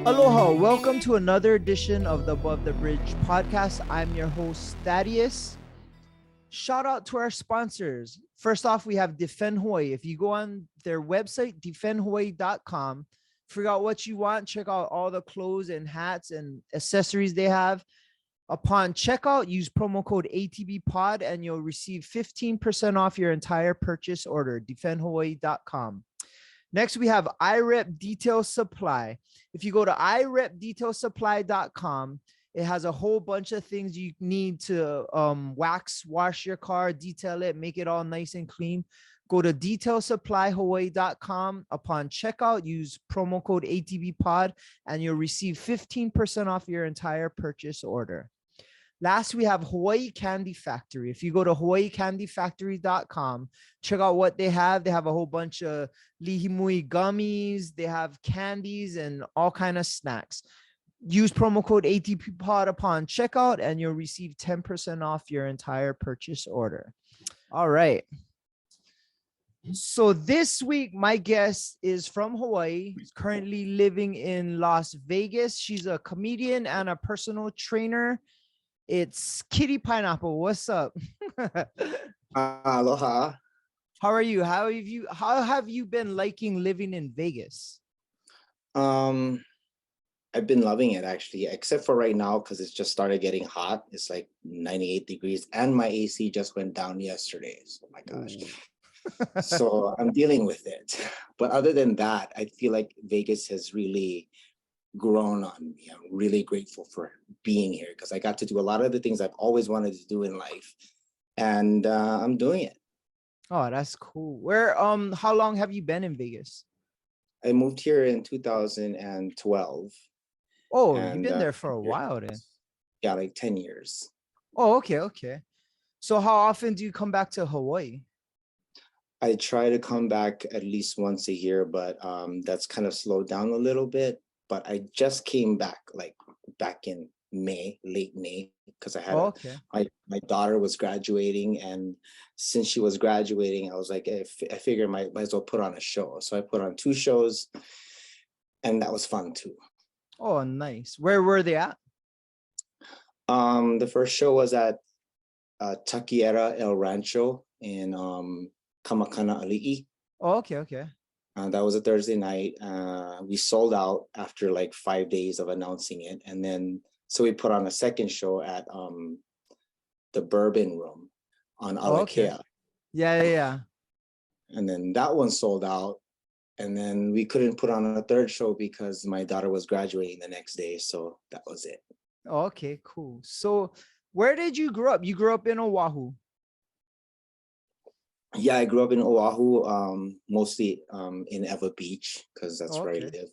Aloha, welcome to another edition of the Above the Bridge podcast. I'm your host, Thaddeus. Shout out to our sponsors. First off, we have Defend Hawaii. If you go on their website, defendhawaii.com, figure out what you want, check out all the clothes and hats and accessories they have. Upon checkout, use promo code ATBPOD and you'll receive 15% off your entire purchase order, defendhawaii.com. Next, we have iRep Detail Supply. If you go to irepdetailsupply.com, it has a whole bunch of things you need to wash your car, detail it, make it all nice and clean. Go to detailsupplyhawaii.com. Upon checkout, use promo code ATBPOD and you'll receive 15% off your entire purchase order. Last, we have Hawaii Candy Factory. If you go to hawaiicandyfactory.com, check out what they have. They have a whole bunch of lihimui gummies. They have candies and all kind of snacks. Use promo code ATPPOD upon checkout and you'll receive 10% off your entire purchase order. All right. So this week, my guest is from Hawaii. She's currently living in Las Vegas. She's a comedian and a personal trainer. It's Kitty Pineapple. What's up? Aloha. How are you? How have you been liking living in Vegas? I've been loving it actually, except for right now because it's just started getting hot. It's like 98 degrees and my AC just went down yesterday. So my gosh. So I'm dealing with it. But other than that, I feel like Vegas has really grown on me. I'm really grateful for being here because I got to do a lot of the things I've always wanted to do in life, and I'm doing it. Oh, that's cool. Where how long have you been in Vegas? I moved here in 2012. Oh, you've been there for a while then. Yeah, like 10 years. Oh, okay. So how often do you come back to Hawaii? I try to come back at least once a year, but that's kind of slowed down a little bit. But I just came back back in May, late May, because I had my daughter was graduating, and since she was graduating, I was like, I figured might as well put on a show. So I put on 2 shows, and that was fun too. Oh, nice. Where were they at? The first show was at Taquiera El Rancho in Kamakana Ali'i. Oh, okay. That was a Thursday night. We sold out after like 5 days of announcing it. And then, so we put on a second show at the Bourbon Room on Alakea. Yeah. And then that one sold out. And then we couldn't put on a third show because my daughter was graduating the next day. So that was it. Okay, cool. So where did you grow up? You grew up in Oahu? Yeah, I grew up in Oahu, mostly in Ewa Beach, because that's where I live.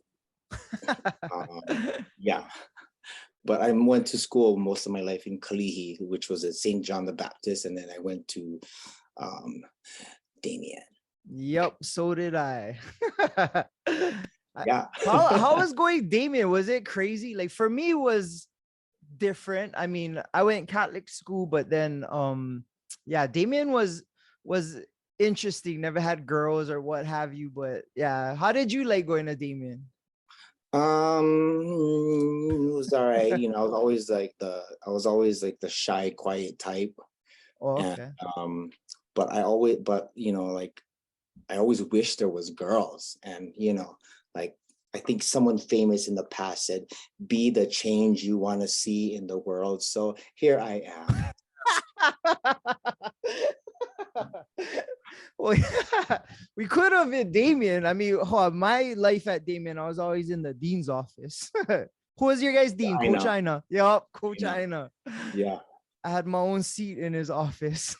Yeah, but I went to school most of my life in Kalihi, which was at St. John the Baptist, and then I went to Damien. Yep, so did I. Yeah. How was going Damien? Was it crazy? Like for me, it was different. I mean, I went Catholic school, but then Damien was interesting. Never had girls or what have you, but yeah. How did you like going to Damien? It was all right. I was always like the shy, quiet type. Oh, okay. And, but I always wish there was girls, and like I think someone famous in the past said, "Be the change you want to see in the world." So here I am. Well, we could have at Damien. I mean, my life at Damien, I was always in the dean's office. Who was your guys' dean? Coach Ina. Yep, Coach Ina. Yeah. I had my own seat in his office.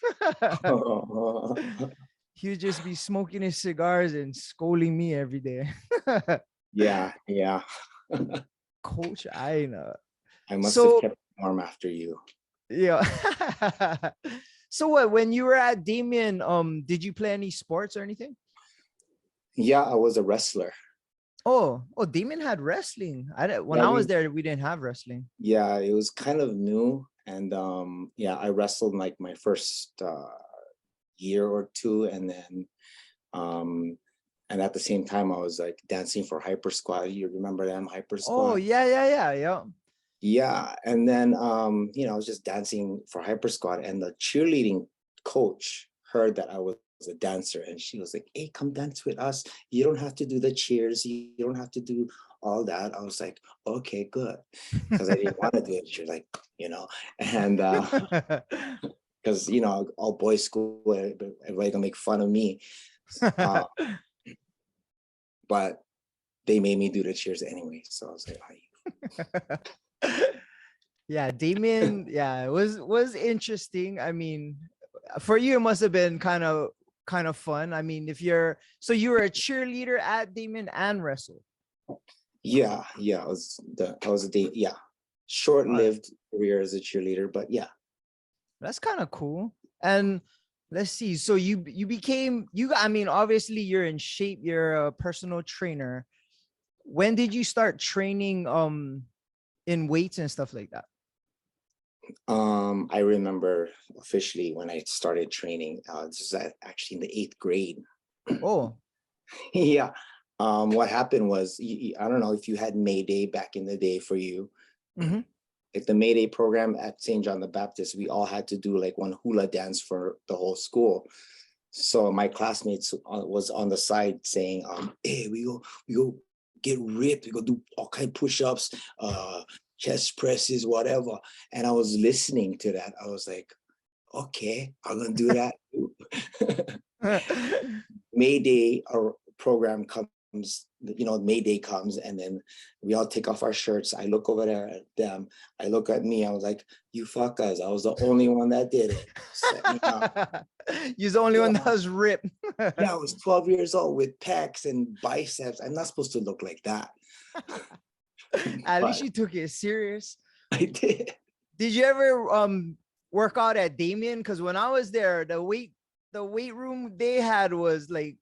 He would just be smoking his cigars and scolding me every day. Yeah. Coach Ina. I must have kept warm after you. Yeah. So what, when you were at Damien, did you play any sports or anything? Yeah, I was a wrestler. Oh, Damien had wrestling. I was there, we didn't have wrestling. Yeah, it was kind of new. And I wrestled like my first year or two, and then And at the same time, I was like dancing for Hyper Squad. You remember them, Hyper Oh, Squad? yeah. Yeah. And then, I was just dancing for Hyper Squad, and the cheerleading coach heard that I was a dancer, and she was like, "Hey, come dance with us. You don't have to do the cheers. You don't have to do all that." I was like, "Okay, good," because I didn't want to do it. She's like, and because all boys school, everybody gonna make fun of me. Uh, but they made me do the cheers anyway. So I was like, Yeah, Damien, yeah, it was interesting. I mean, for you, it must have been kind of fun. I mean, you were a cheerleader at Damien and wrestle. yeah, I was a day, yeah, short-lived career as a cheerleader, but yeah. That's kind of cool. And let's see. So you became I mean, obviously you're in shape, you're a personal trainer. When did you start training in weights and stuff like that? I remember officially when I started training, this is actually in the 8th grade. Oh, Yeah. What happened was, I don't know if you had May Day back in the day for you. mhm. Like the May Day program at St. John the Baptist, we all had to do like one hula dance for the whole school. So my classmates was on the side saying, "Hey, we go get ripped. We go do all kind of push-ups, chest presses, whatever." And I was listening to that. I was like, "Okay, I'm gonna do that too." May Day, our program comes, May Day comes, and then we all take off our shirts. I look over there at them. I look at me. I was like, "You fuckers!" I was the only one that did it. Set me up. You're the only one that was ripped. Yeah, I was 12 years old with pecs and biceps. I'm not supposed to look like that. At least But you took it serious. I did. Did you ever work out at Damien? Because when I was there, the weight room they had was like,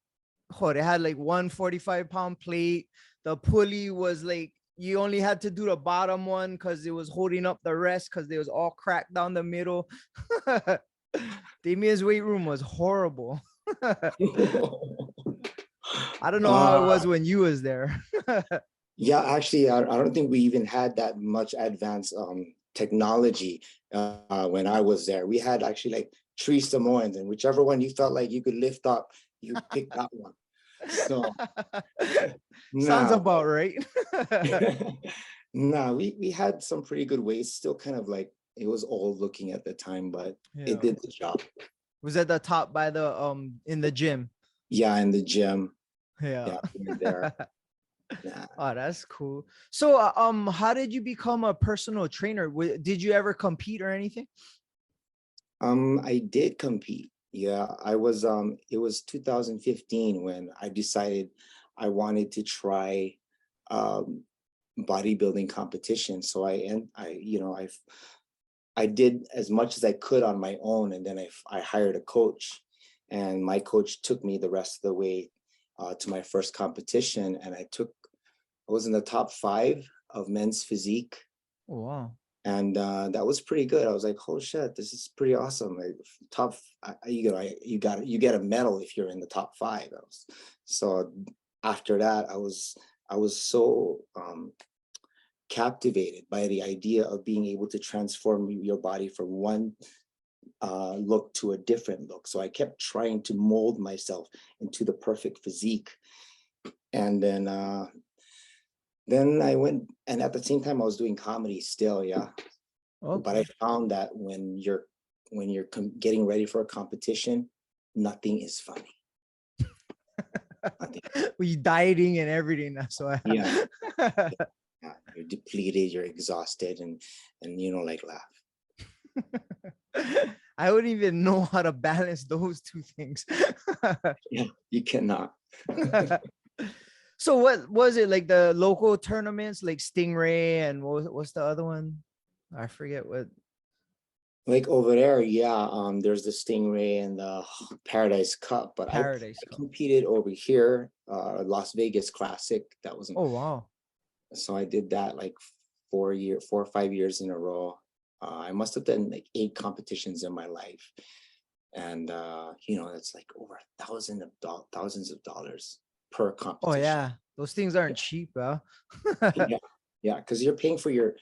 oh, they had like 145-pound plate. The pulley was like you only had to do the bottom one because it was holding up the rest because they was all cracked down the middle. Damien's weight room was horrible. I don't know how it Uh, was when you was there. yeah, actually, I don't think we even had that much advanced technology when I was there. We had actually like 3 Samoans, and whichever one you felt like you could lift up, you pick that one. So Sounds now, about right. no, we had some pretty good weights. Still kind of like it was old looking at the time, but it Yeah. did the job. Was at the top by the in the gym. Yeah, in the gym. Yeah. Yeah, we were there. Nah. Oh, that's cool. So, how did you become a personal trainer? Did you ever compete or anything? I did compete. Yeah, it was 2015 when I decided I wanted to try um bodybuilding competition. So I did as much as I could on my own, and then I hired a coach, and my coach took me the rest of the way to my first competition, and I was in the top 5 of men's physique, Oh, wow. and that was pretty good. I was like, "Oh shit, this is pretty awesome!" Like, you get a medal if you're in the top 5. So after that, I was so captivated by the idea of being able to transform your body from one look to a different look. So I kept trying to mold myself into the perfect physique, and then I went, and at the same time I was doing comedy still, yeah. But I Okay. found that when you're getting ready for a competition, nothing is funny. Nothing. We dieting and everything. That's why. Yeah, yeah, you're depleted, you're exhausted, and like laugh. I wouldn't even know how to balance those two things. Yeah, you cannot. So what was it like the local tournaments like Stingray and what's the other one? I forget what. Like over there, yeah, there's the Stingray and the Paradise Cup, but I Paradise Cup. competed over here, Las Vegas Classic. That was Oh, wow. so I did that like 4 or 5 years in a row. I must have done like 8 competitions in my life, and that's like over thousands of dollars. per Oh competition. yeah, those things aren't cheap, bro. Yeah, yeah, because you're paying for your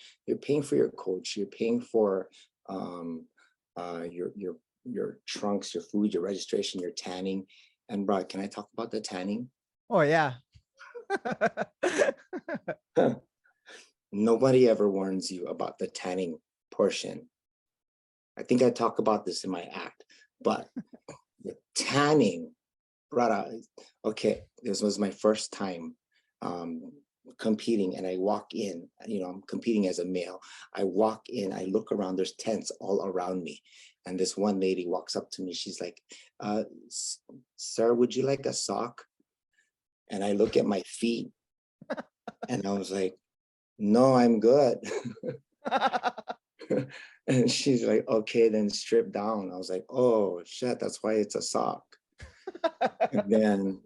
coach, you're paying for um your trunks, your food, your registration, your tanning. And bro, can I talk about the tanning? Oh yeah. Nobody ever warns you about the tanning portion. I think I talk about this in my act, but the tanning, brother. Okay, this was my first time um, competing, and I walk in. I'm competing as a male. I walk in, I look around. There's tents all around me, and this one lady walks up to me. She's like, "Sir, would you like a sock?" And I look at my feet, and I was like, "No, I'm good." And she's like, "Okay, then strip down." I was like, "Oh shit, that's why it's a sock." And then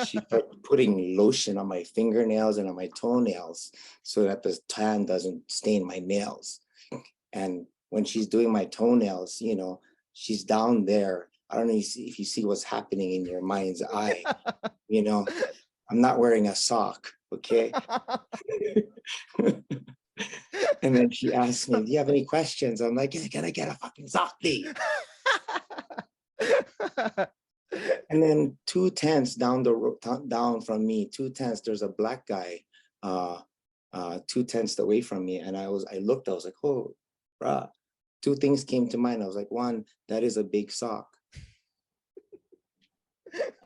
she started putting lotion on my fingernails and on my toenails so that the tan doesn't stain my nails. And when she's doing my toenails, she's down there. I don't know if you see what's happening in your mind's eye. You know, I'm not wearing a sock, okay? And then she asked me, "Do you have any questions?" I'm like, "Can I get a fucking sock, please?" And then two tents down the road, down from me, two tents, there's a black guy, uh, two tents away from me. And I looked, I was like, "Oh, bruh." Two things came to mind. I was like, one, that is a big sock.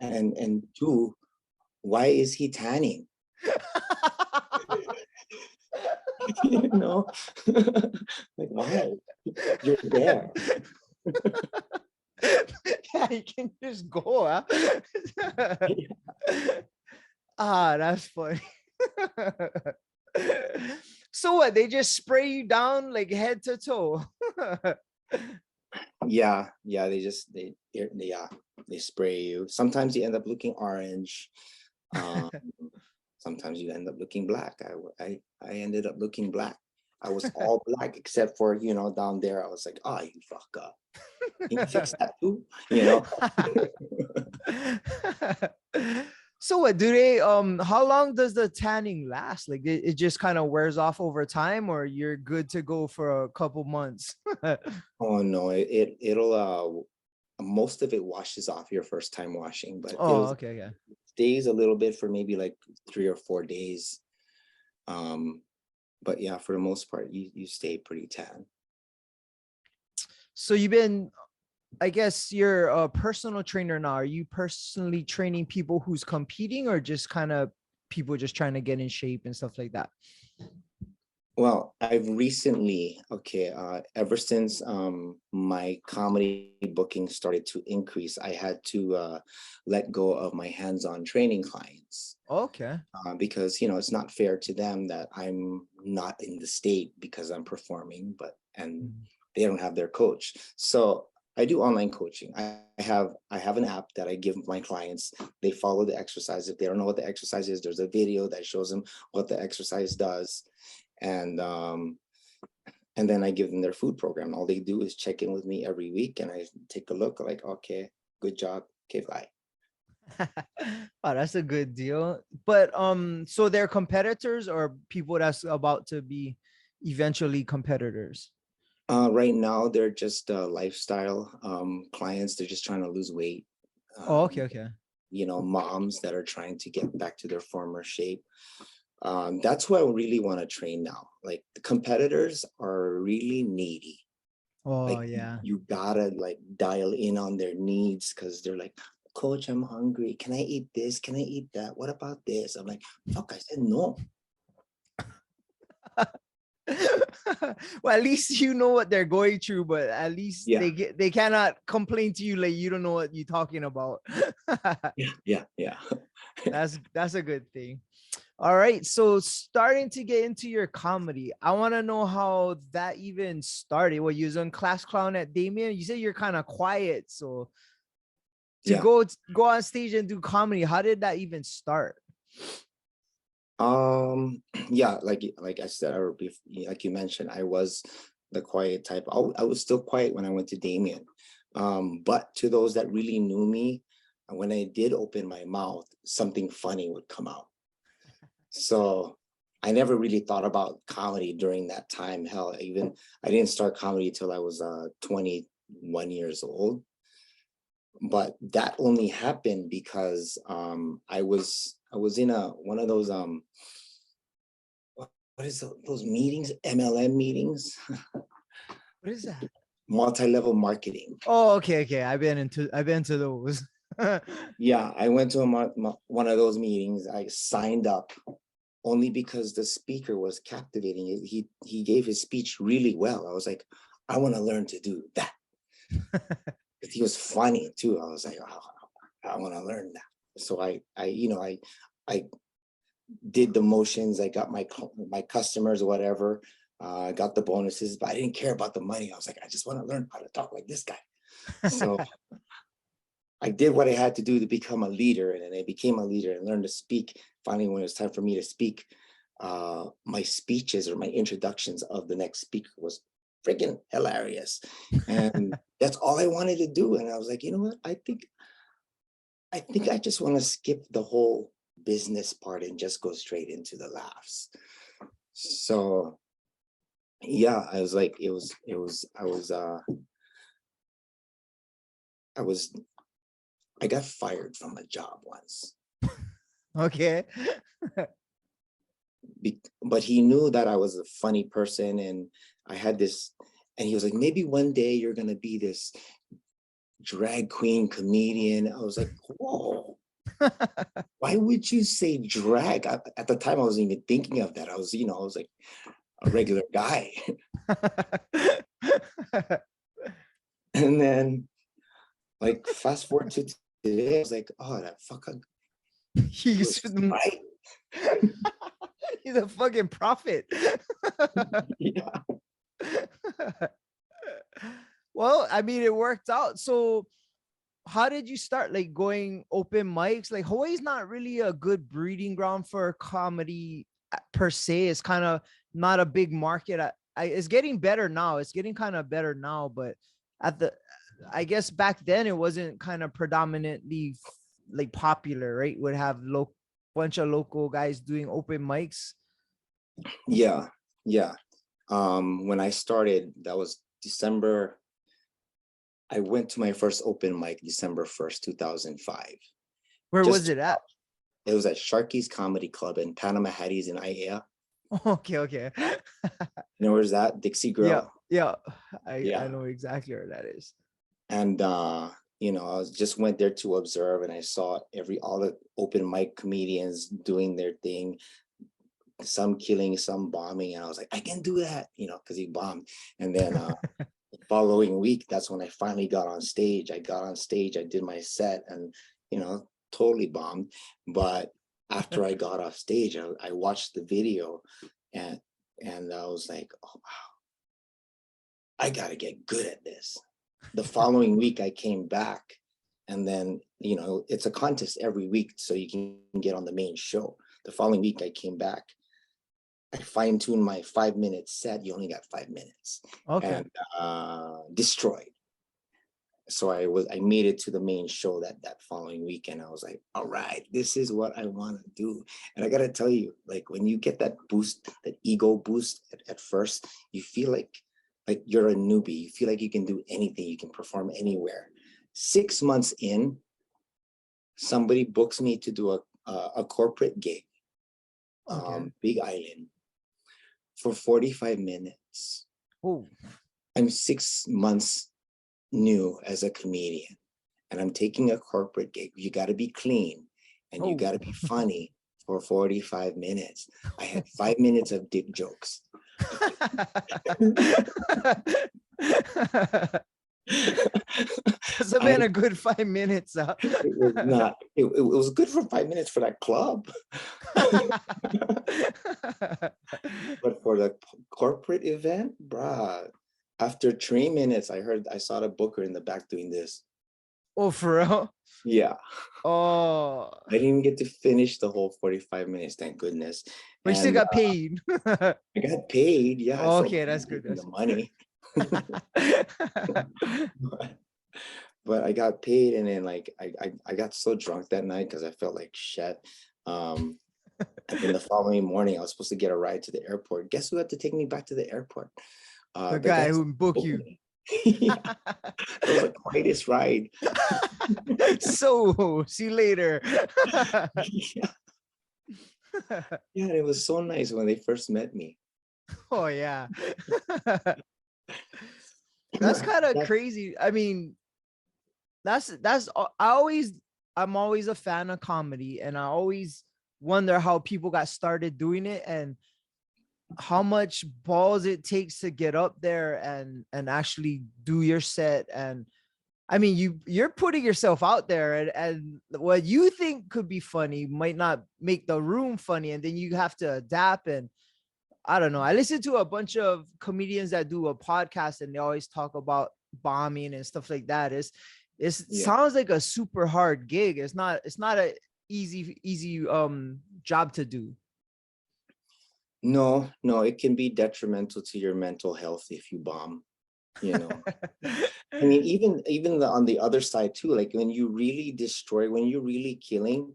And two, why is he tanning? you know, like, why? You're there. Yeah, you can just go, huh? Ah, that's funny. So what? They just spray you down like head to toe. Yeah, they spray you. Sometimes you end up looking orange. Um, Sometimes you end up looking black. I ended up looking black. I was all black except for down there. I was like, "Oh, you fuck up. Can you fix that too?" You know. So what do they how long does the tanning last? Like it just kind of wears off over time, or you're good to go for a couple months? Oh no, it'll most of it washes off your first time washing, but Oh, okay, yeah. stays a little bit for maybe like 3 or 4 days. Um, but yeah, for the most part, you stay pretty tan. So you've been, I guess you're a personal trainer now. Are you personally training people who's competing, or just kind of people just trying to get in shape and stuff like that? Well, I've recently, ever since my comedy booking started to increase, I had to let go of my hands-on training clients Okay. because it's not fair to them that I'm not in the state because I'm performing, and Mhm. they don't have their coach. So I do online coaching. I have an app that I give my clients. They follow the exercise. If they don't know what the exercise is, there's a video that shows them what the exercise does. And then I give them their food program. All they do is check in with me every week, and I take a look. Like, okay, good job, okay, bye. Oh, that's a good deal. But so they're competitors or people that's about to be eventually competitors? Right now, they're just lifestyle clients. They're just trying to lose weight. Oh, okay, Um, okay. Moms that are trying to get back to their former shape. That's who I really want to train now. Like the competitors are really needy. Oh, Like yeah. you gotta like dial in on their needs because they're like, "Coach, I'm hungry. Can I eat this? Can I eat that? What about this?" I'm like, "Fuck, I said no." Well, at least you know what they're going through, but at least Yeah, they cannot complain to you like you don't know what you're talking about. yeah. That's a good thing. All right, so starting to get into your comedy, I want to know how that even started. Well, you was on Class Clown at Damien. You said you're kind of quiet, so to Yeah. go on stage and do comedy, how did that even start? Yeah, like I said, like you mentioned, I was the quiet type. I was still quiet when I went to Damien. But to those that really knew me, And when I did open my mouth, something funny would come out. So I never really thought about comedy during that time. Hell, even I didn't start comedy till I was 21 years old. But that only happened because I was in one of those what is those meetings, MLM meetings, What is that? multi-level marketing. Oh, okay. I've been to those. Yeah, I went to one of those meetings. I signed up only because the speaker was captivating. He gave his speech really well. I was like, I want to learn to do that. He was funny too. I was like, oh, I want to learn that. So I did the motions. I got my customers or whatever. I got the bonuses, but I didn't care about the money. I was like, I just want to learn how to talk like this guy. So I did what I had to do to become a leader, and then I became a leader and learned to speak. Finally, when it was time for me to speak, my speeches or my introductions of the next speaker was freaking hilarious. And that's all I wanted to do. And I was like, you know what? I think I just want to skip the whole business part and just go straight into the laughs. So yeah, I was like, I got fired from a job once. Okay. But he knew that I was a funny person, and I had this, and he was like, maybe one day you're gonna be this drag queen comedian. I was like, whoa, why would you say drag? At the time, I wasn't even thinking of that. I was like a regular guy. And then, like, fast forward to today, I was like, oh, that fucker. He's right. He's a fucking prophet. Yeah. Well, I mean, it worked out. So how did you start like going open mics? Like Hawaii's not really a good breeding ground for comedy per se. It's kind of not a big market. It's getting better now. It's getting kind of better now, but I guess back then it wasn't kind of predominantly like popular, right? Would have bunch of local guys doing open mics. Yeah. When I started, that was December. I went to my first open mic December 1st, 2005. Where was it at? It was at Sharky's Comedy Club in Panama Hatties in Aiea. Okay. You know where's that? Dixie Grill? Yeah. I know exactly where that is. And I just went there to observe, and I saw all the open mic comedians doing their thing, some killing, some bombing, and I was like, I can do that, because he bombed. And then the following week, that's when I finally got on stage. I did my set, and totally bombed. But after I got off stage, I watched the video, and I was like, oh wow, I gotta get good at this. The following week I came back, and then it's a contest every week, so you can get on the main show. The following week I came back, I fine-tuned my 5-minute set. You only got 5 minutes. Okay. And destroyed. So I made it to the main show that following week, and I was like, all right, this is what I want to do. And I gotta tell you, like, when you get that boost, that ego boost at first, you feel like you're a newbie. You feel like you can do anything, you can perform anywhere. 6 months in, somebody books me to do a corporate gig, Big Island, for 45 minutes. Oh. I'm 6 months new as a comedian, and I'm taking a corporate gig. You got to be clean, and you got to be funny for 45 minutes. I had 5 minutes of dick jokes. It's been a good 5 minutes. It was not. It was good for 5 minutes for that club. But for the corporate event, bruh, after 3 minutes, I saw the booker in the back doing this. Oh, for real? Yeah. Oh. I didn't even get to finish the whole 45 minutes, thank goodness. But you still got paid. I got paid, yeah. Okay, that's good. The money. but I got paid, and then like I got so drunk that night because I felt like shit. Um, and then the following morning, I was supposed to get a ride to the airport. Guess who had to take me back to the airport? The The guy guy who who booked booked you. me. Yeah, it was the quietest ride. So see you later. Yeah, yeah, it was so nice when they first met me. Oh yeah. That's kind of That's crazy. I mean, I'm always a fan of comedy, and I always wonder how people got started doing it and how much balls it takes to get up there and actually do your set. And I mean, you're putting yourself out there, and what you think could be funny might not make the room funny, and then you have to adapt. And I don't know. I listen to a bunch of comedians that do a podcast, and they always talk about bombing and stuff like that. It yeah. sounds like a super hard gig. It's not a easy job to do. No, no, it can be detrimental to your mental health if you bomb, you know. I mean, even on the other side too, like when you really destroy, when you're really killing,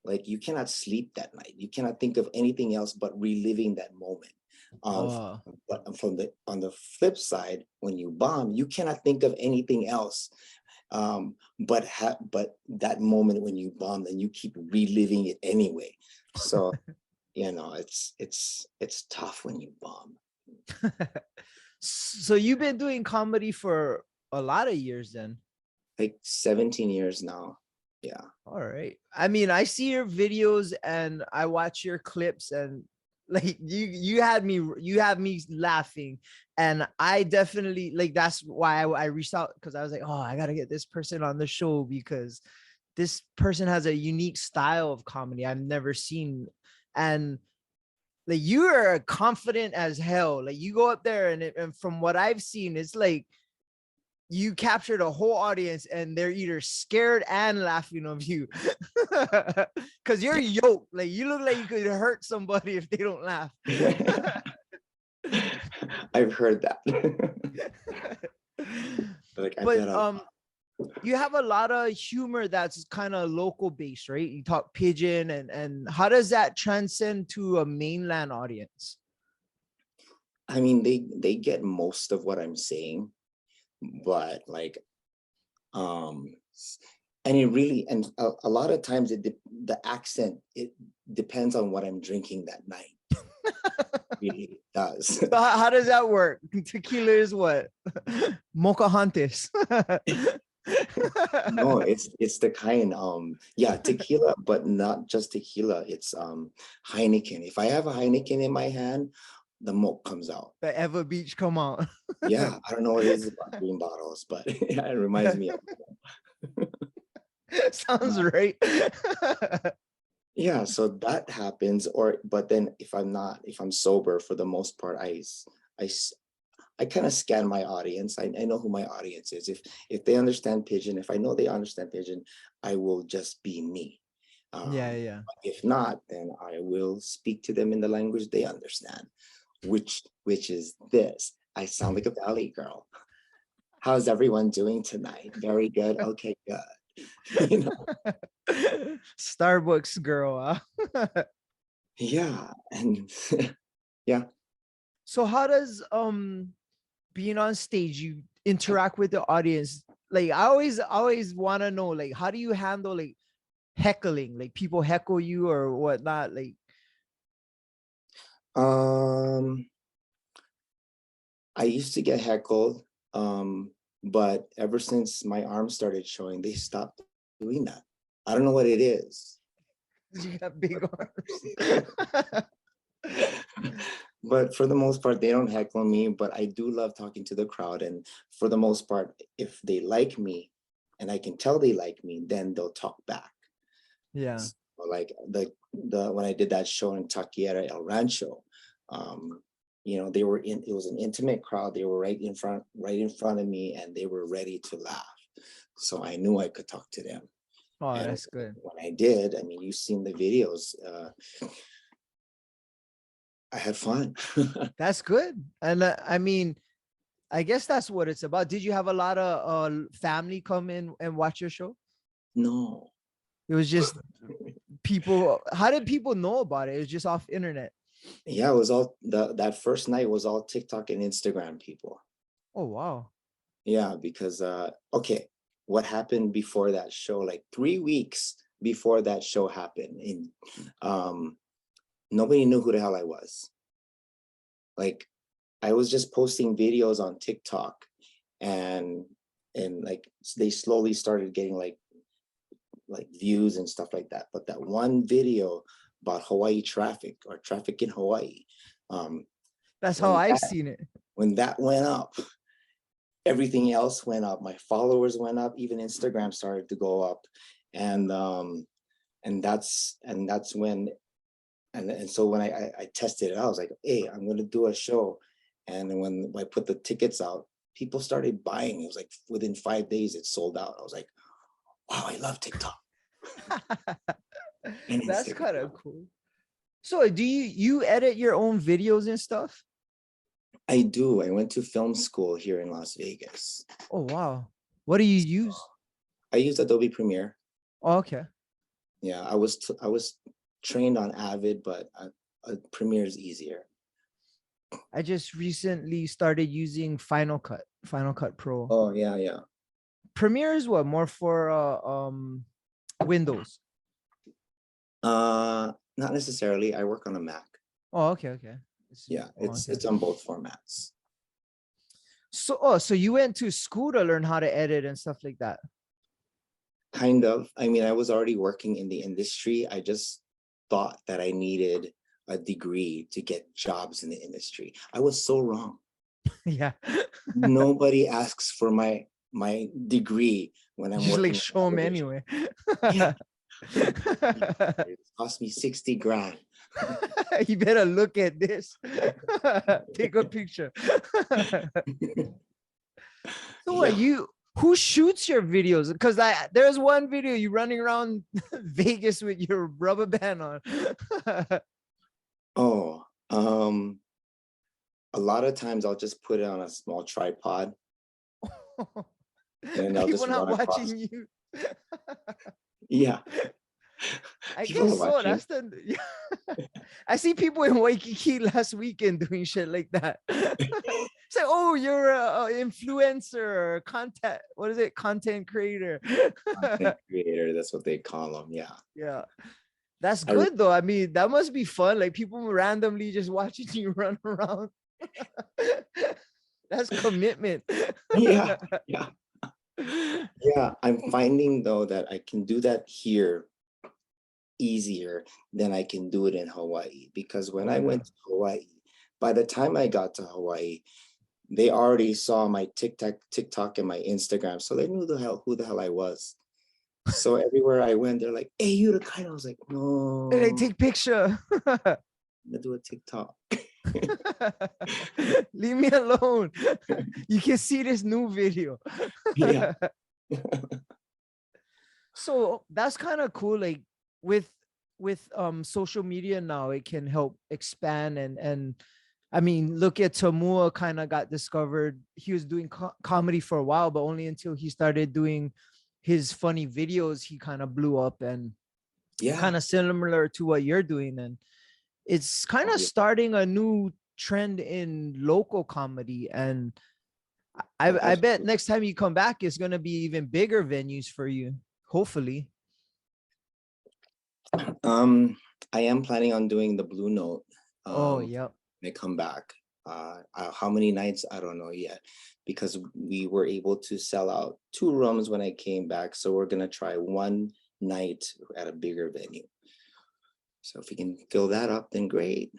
like you cannot sleep that night. You cannot think of anything else but reliving that moment. Of Oh, but from the on the flip side, when you bomb, you cannot think of anything else. But that moment when you bomb, then you keep reliving it anyway. So it's tough when you bomb. so you've been doing comedy for a lot of years then. Like 17 years now. Yeah. All right. I mean, I see your videos and I watch your clips, and like you have me laughing, and I definitely like that's why I reached out, because I was like, oh, I gotta get this person on the show because this person has a unique style of comedy I've never seen. And like you are confident as hell. Like you go up there, and from what I've seen, it's like you captured a whole audience and they're either scared and laughing of you. Because you're yoked. Like you look like you could hurt somebody if they don't laugh. I've heard that. Like I bet But I'll you have a lot of humor that's kind of local based, right? You talk pidgin, and how does that transcend to a mainland audience? I mean they get most of what I'm saying, but like um and it really and a lot of times the accent it depends on what I'm drinking that night. Really does. So how does that work? Tequila is what? Mocahantes. No, it's the kind yeah, tequila, but not just tequila. It's Heineken. If I have a Heineken in my hand, the milk comes out. The Eva Beach come out. Yeah, I don't know what it is about green bottles, but yeah, it reminds me of Sounds uh, right. yeah, so that happens. Or but then if I'm sober, for the most part, I I kind of scan my audience. I know who my audience is. If they understand Pidgin, if I know they understand Pidgin, I will just be me. Yeah, yeah. If not, then I will speak to them in the language they understand, which is this. I sound like a valley girl. How's everyone doing tonight? Very good. Okay, good. You know, Starbucks girl. Huh? yeah, and yeah. So how does being on stage you interact with the audience? Like I always want to know, like, how do you handle like heckling, like people heckle you or whatnot? Like, Um, I used to get heckled, but ever since my arms started showing, they stopped doing that. I don't know what it is. you got big arms. But for the most part, they don't heckle me, but I do love talking to the crowd. And for the most part, if they like me and I can tell they like me, then they'll talk back. Yeah. So like the when I did that show in Taquiera El Rancho, they were in it was an intimate crowd. They were right in front of me, and they were ready to laugh. So I knew I could talk to them. Oh, And that's good. when I did, I mean, you've seen the videos. I had fun. That's good. And I mean, I guess that's what it's about. Did you have a lot of family come in and watch your show? No. It was just people. How did people know about it? It was just off internet. Yeah, it was all that first night was all TikTok and Instagram people. Oh wow. Yeah, because okay, what happened before that show? Like 3 weeks before that show happened, in nobody knew who the hell I was. Like, I was just posting videos on TikTok, and like they slowly started getting like views and stuff like that. But that one video about Hawaii traffic, or traffic in Hawaii, That's how when I've that seen it. when that went up, everything else went up. My followers went up, even Instagram started to go up. And that's when, and so when I tested it out, I was like, hey, I'm gonna do a show. And then when I put the tickets out, people started buying. It was like within 5 days it sold out. I was like, wow, I love TikTok and That's Instagram. kind of cool. So do you edit your own videos and stuff? I do. I went to film school here in Las Vegas. Oh wow. What do you use? I used Adobe Premiere. Oh, okay. Yeah, I was trained on Avid, but Premiere is easier. I just recently started using Final Cut Pro. Oh yeah, yeah. Premiere is what, more for Windows? Not necessarily. I work on a Mac. Oh, okay, okay. Yeah, Oh, it's okay. on both formats. So you went to school to learn how to edit and stuff like that? Kind of. I mean, I was already working in the industry. I just thought that I needed a degree to get jobs in the industry. I was so wrong. Yeah. Nobody asks for my degree when I'm Just working like on show them television. anyway. Yeah. It cost me 60 grand. You better look at this. Take a picture. So what, who shoots your videos? Because there's one video you running around Vegas with your rubber band on. Oh, a lot of times I'll just put it on a small tripod, and I'll People just not run across. watching you. Yeah. I People guess are so. watching. That's the. I see people in Waikiki last weekend doing shit like that. It's like, oh, you're a influencer, content. What is it? Content creator. Content creator, that's what they call them. Yeah. Yeah, that's good though. I mean, that must be fun. Like people randomly just watching you run around. That's commitment. Yeah. Yeah. Yeah. I'm finding though that I can do that here easier than I can do it in Hawaii, because when I went to Hawaii, by the time I got to Hawaii, they already saw my TikTok and my Instagram, so they knew who the hell I was. So everywhere I went, they're like, "Hey, you the kind?" I was like, "No, Hey, take picture. I'm gonna do a TikTok." Leave me alone. You can see this new video. Yeah. So that's kind of cool. Like with social media now, it can help expand and I mean, look at Tamua, kind of got discovered. He was doing comedy for a while, but only until he started doing his funny videos, he kind of blew up, and Yeah. kind of similar to what you're doing. And it's kind of starting a new trend in local comedy. And I bet next time you come back, it's going to be even bigger venues for you, hopefully. I am planning on doing the Blue Note. Oh, yeah. They come back. How many nights? I don't know yet, because we were able to sell out 2 rooms when I came back. So we're gonna try one night at a bigger venue. So if we can fill that up, then great.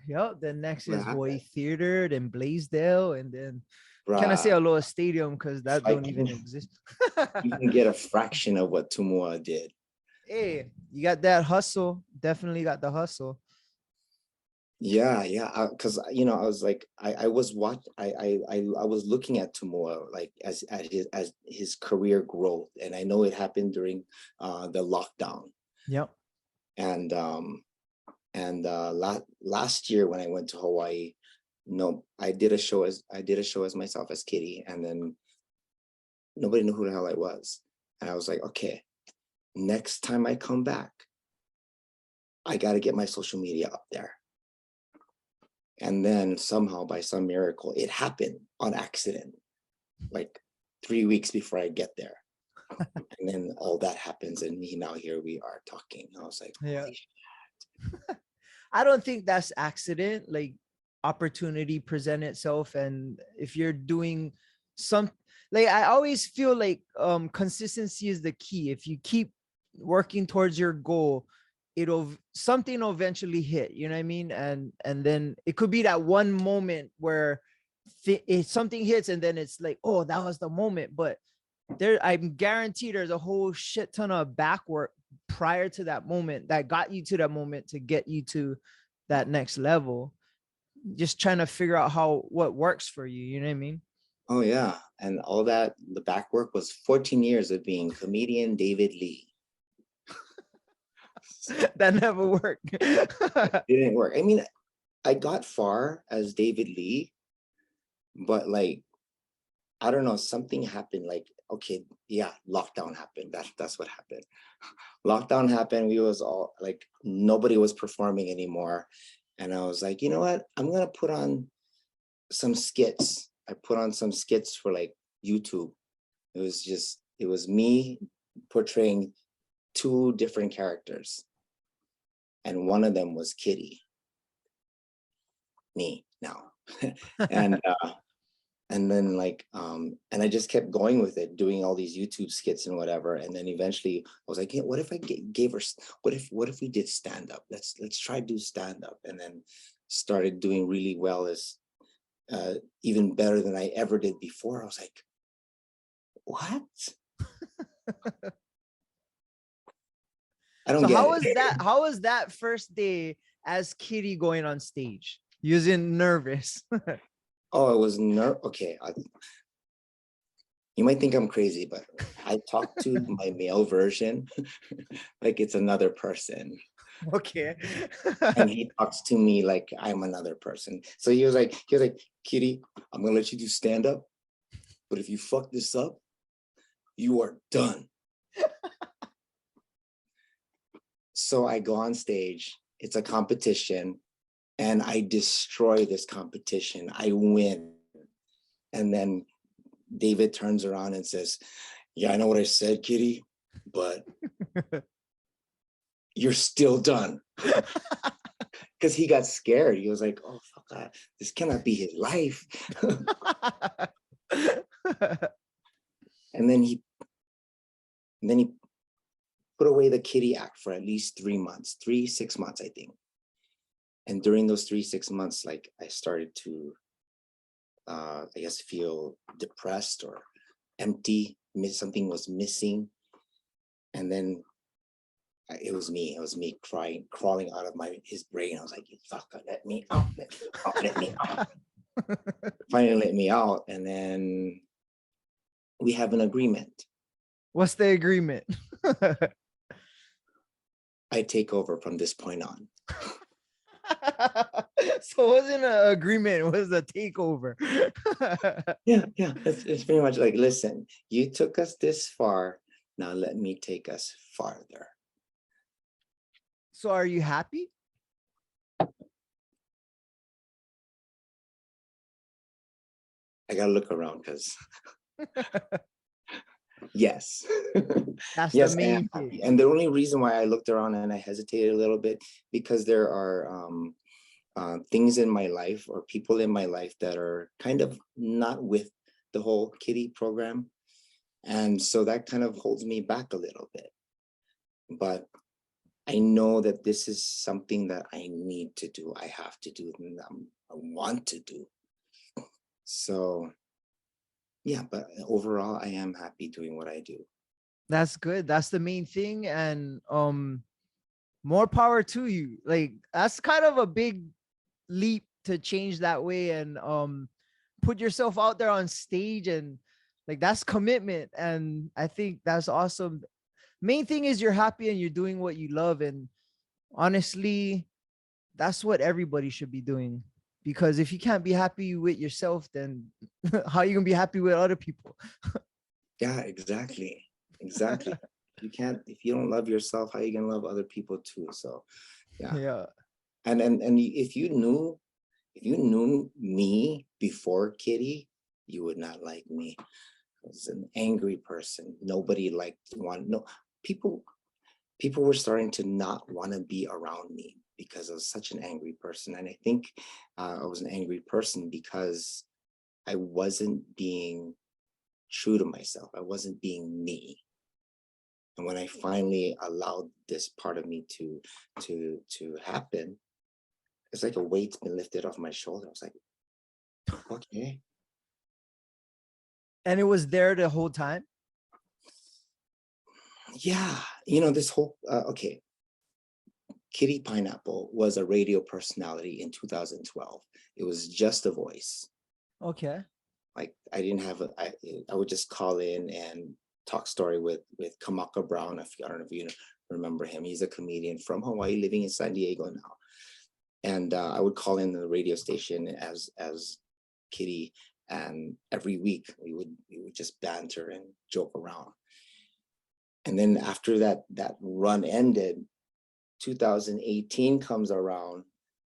Yep. Then next is Hawaii Theater, then Blaisdell, and then can I say Bruh, Aloha Stadium, because that don't even exist. you can get a fraction of what Tumua did. Hey, you got that hustle. Definitely got the hustle. Yeah, yeah. Because I was like, I was looking at Tumua like as his career growth, and I know it happened during the lockdown. Yep. And last year when I went to Hawaii, no, I did a show as myself as Kitty, and then nobody knew who the hell I was. And I was like, okay, next time I come back, I got to get my social media up there. And then somehow, by some miracle, it happened on accident, like 3 weeks before I get there. And then all that happens, and now here we are talking. I was like, Yeah. holy shit. I don't think that's accident. Like, opportunity present itself, and if you're doing some, like, I always feel like consistency is the key. If you keep working towards your goal, something will eventually hit, you know what I mean? And then it could be that one moment where something hits, and then it's like, oh, that was the moment. But I'm guaranteed there's a whole shit ton of back work prior to that moment that got you to that moment to get you to that next level. Just trying to figure out what works for you, you know what I mean? Oh yeah, and all that, the back work was 14 years of being comedian David Lee. That never worked. It didn't work. I mean, I got far as David Lee, but like, I don't know, something happened. Like, okay, yeah, lockdown happened. That's what happened. Lockdown happened. We was all like, nobody was performing anymore. And I was like, you know what? I'm gonna put on some skits. I put on some skits for like YouTube. It was me portraying two different characters. And one of them was Kitty. Me now. and then like and I just kept going with it, doing all these YouTube skits and whatever. And then eventually I was like, what if I gave her, what if we did stand-up? Let's try to do stand-up. And then started doing really well, as even better than I ever did before. I was like, what? I don't So get how it. was that? How was that first day as Kitty going on stage? You was nervous. Oh, it was okay. You might think I'm crazy, but I talk to my male version like it's another person. Okay. And he talks to me like I'm another person. So he was like, Kitty, I'm gonna let you do stand-up, but if you fuck this up, you are done. So I go on stage, it's a competition, and I destroy this competition. I win. And then David turns around and says, yeah, I know what I said, Kitty, but you're still done. Because he got scared. He was like, oh, fuck, this cannot be his life. And then he put away the Kitty act for at least 3 months, 6 months, I think. And during those 6 months, like, I started to, I guess, feel depressed or empty. Something was missing. And then it was me crawling out of his brain. I was like, fuck, let me out, let me out. Finally let me out. And then we have an agreement. What's the agreement? I take over from this point on. So it wasn't an agreement, it was a takeover. Yeah. It's pretty much like, listen, you took us this far, now let me take us farther. So are you happy? I gotta look around because yes. That's yes, the I am main happy. thing. And the only reason why I looked around and I hesitated a little bit, because there are things in my life or people in my life that are kind of not with the whole Kitty program. And so that kind of holds me back a little bit. But I know that this is something that I need to do. I have to do, and I want to do. So yeah, but overall, I am happy doing what I do. That's good. That's the main thing. And more power to you. Like, that's kind of a big leap to change that way and put yourself out there on stage, and like, that's commitment. And I think that's awesome. Main thing is you're happy and you're doing what you love, and honestly, that's what everybody should be doing. Because if you can't be happy with yourself, then how are you gonna be happy with other people? Yeah, exactly. Exactly. You can't, if you don't love yourself, how are you gonna love other people too? So yeah. Yeah. And if you knew me before Kitty, you would not like me. I was an angry person. Nobody liked one. No, people people were starting to not want to be around me because I was such an angry person. And I think I was an angry person because I wasn't being true to myself. I wasn't being me. And when I finally allowed this part of me to happen, it's like a weight's been lifted off my shoulder. I was like, okay. And it was there the whole time. Yeah, you know, this whole okay, Kitty Pineapple was a radio personality in 2012. It was just a voice. Okay. Like I didn't have a, I would just call in and talk story with Kamaka Brown. I don't know if you remember him. He's a comedian from Hawaii living in San Diego now. And I would call in the radio station as Kitty, and every week we would just banter and joke around. And then after that run ended, 2018 comes around.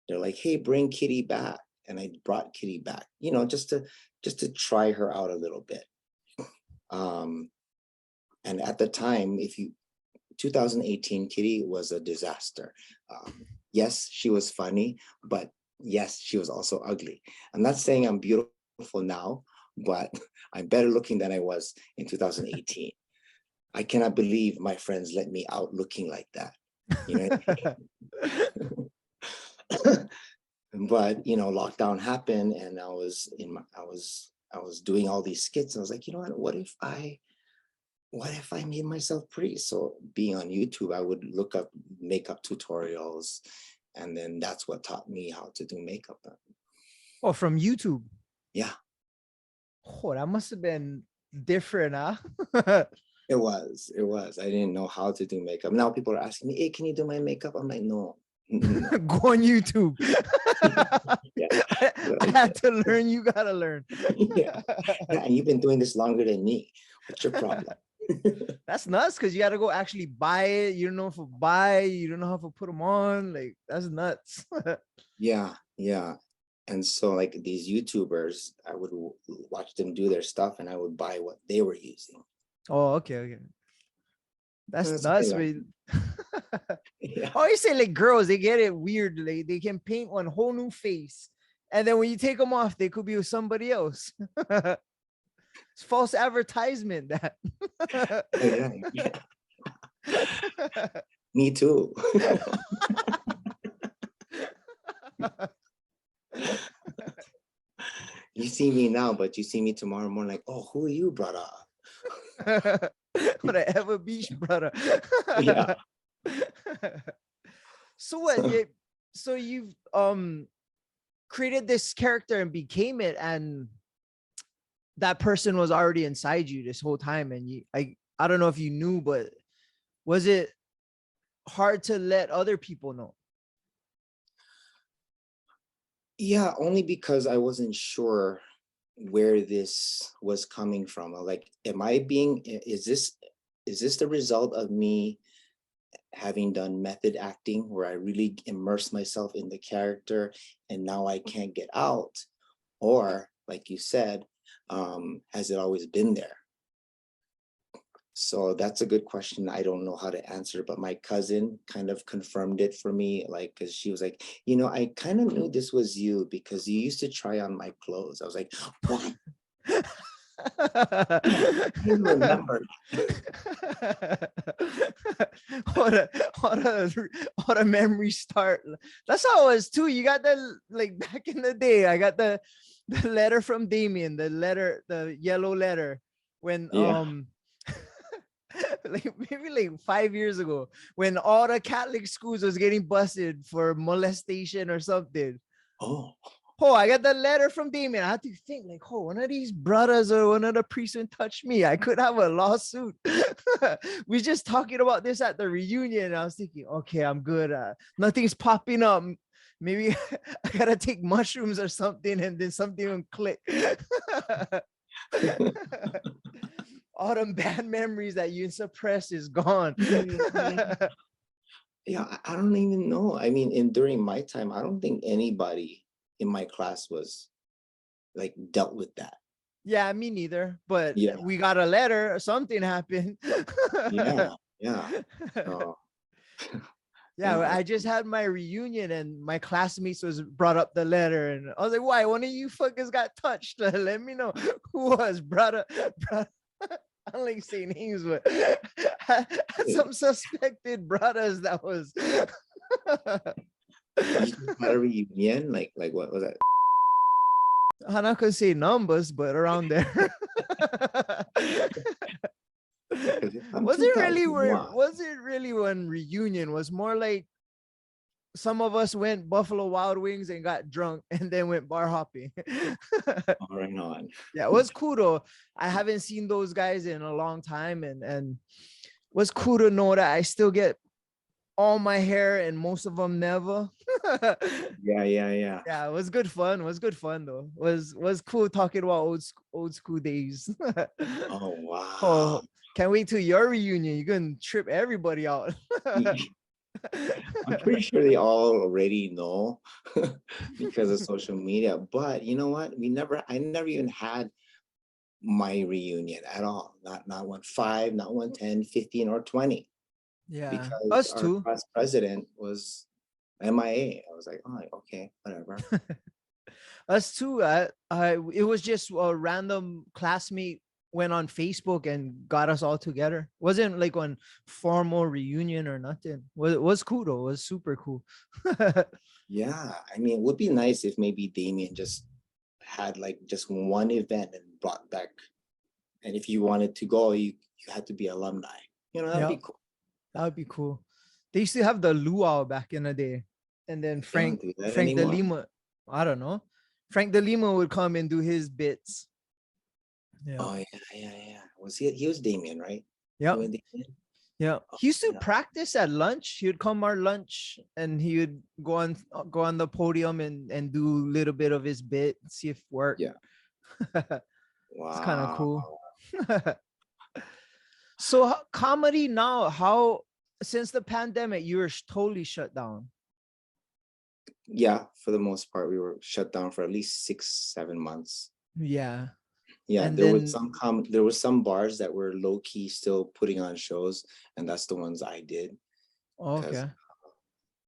They're like, "Hey, bring Kitty back," and I brought Kitty back. You know, just to try her out a little bit. And at the time, 2018, Kitty was a disaster. Yes, she was funny, but yes, she was also ugly. I'm not saying I'm beautiful now, but I'm better looking than I was in 2018. I cannot believe my friends let me out looking like that. You know what I mean? But you know, lockdown happened, and I was doing all these skits. I was like, you know what if I made myself pretty? So being on YouTube, I would look up makeup tutorials, and then that's what taught me how to do makeup. Oh, from YouTube. Yeah. Oh, that must have been different, huh? It was. I didn't know how to do makeup. Now people are asking me, "Hey, can you do my makeup?" I'm like, no. Go on YouTube. Yeah. I had to learn. You gotta learn. Yeah. And you've been doing this longer than me. What's your problem? That's nuts because you gotta go actually buy it. You don't know if to buy. You don't know how to put them on. Like that's nuts. Yeah. And so like these YouTubers, I would watch them do their stuff, and I would buy what they were using. Oh, okay. That's nuts. Yeah. Oh, you say like girls, they get it weird. Like they can paint one whole new face, and then when you take them off, they could be with somebody else. It's false advertisement. That. Yeah. Me too. You see me now, but you see me tomorrow morning like, oh, who are you, brother? Whatever, beach brother. Yeah. So what? So you've created this character and became it, and that person was already inside you this whole time, and I don't know if you knew, but was it hard to let other people know? Yeah, only because I wasn't sure where this was coming from. Like, is this the result of me having done method acting where I really immerse myself in the character and now I can't get out? Or like you said, has it always been there? So that's a good question. I don't know how to answer, but my cousin kind of confirmed it for me. Like, cause she was like, you know, I kind of knew this was you because you used to try on my clothes. I was like, what? I remember. What a memory start. That's how it was too. You got the, like back in the day, I got the letter from Damien, the yellow letter when like maybe like 5 years ago when all the Catholic schools was getting busted for molestation or something. Oh, I got the letter from Damien. I had to think like, oh, one of these brothers or one of the priests would touch me, I could have a lawsuit. We just talking about this at the reunion. I was thinking, okay, I'm good. Nothing's popping up. maybe I gotta take mushrooms or something, and then something will click. All them bad memories that you suppressed is gone. Yeah, I don't even know. I mean, during my time, I don't think anybody in my class was like dealt with that. Yeah, me neither. But Yeah, we got a letter, or something happened. yeah, yeah. So Yeah, yeah, I just had my reunion and my classmates was brought up the letter, and I was like, "Why? One of you fuckers got touched? Let me know who was brought up." I don't like saying names, but some suspected brothers that was. you just had a reunion, like what was that? I'm not gonna say numbers, but around there. Because I'm Was it really where? 2001. Was it really when reunion was more like some of us went Buffalo Wild Wings and got drunk and then went bar hopping. All right on. Yeah, it was cool though. I haven't seen those guys in a long time, and it was cool to know that I still get all my hair and most of them never. Yeah, yeah, yeah. Yeah, it was good fun. It was good fun though. Was cool talking about old school days. Oh wow. Oh, can't wait till your reunion. You're gonna trip everybody out. I'm pretty sure they all already know because of social media. But you know what? I never even had my reunion at all. Not 1 5, not 1 10, 15, or 20. Yeah, Because us our too. class president was MIA. I was like, oh, okay, whatever. Us too. It was just a random classmate went on Facebook and got us all together. Wasn't like on formal reunion or nothing. Was cool though. It was super cool. Yeah, I mean, it would be nice if maybe Damien just had like just one event and brought back. And if you wanted to go, you had to be alumni. That'd Yeah, be cool. that would be cool. They used to have the luau back in the day, and then They don't do that Frank de anymore. Lima. I don't know. Frank de Lima would come and do his bits. Yeah. Oh yeah, yeah, yeah. Was he was Damien, right? You Yep. and Damien? Yeah, Oh, he used to yeah. practice at lunch. He would come our lunch and he would go on the podium and do a little bit of his bit, see if it worked. Yeah. It's kind of Wow. cool. So comedy now, how since the pandemic you were totally shut down. Yeah, for the most part, we were shut down for at least 6, 7 months. Yeah, Yeah, and then there was some bars that were low key still putting on shows, and that's the ones I did because okay,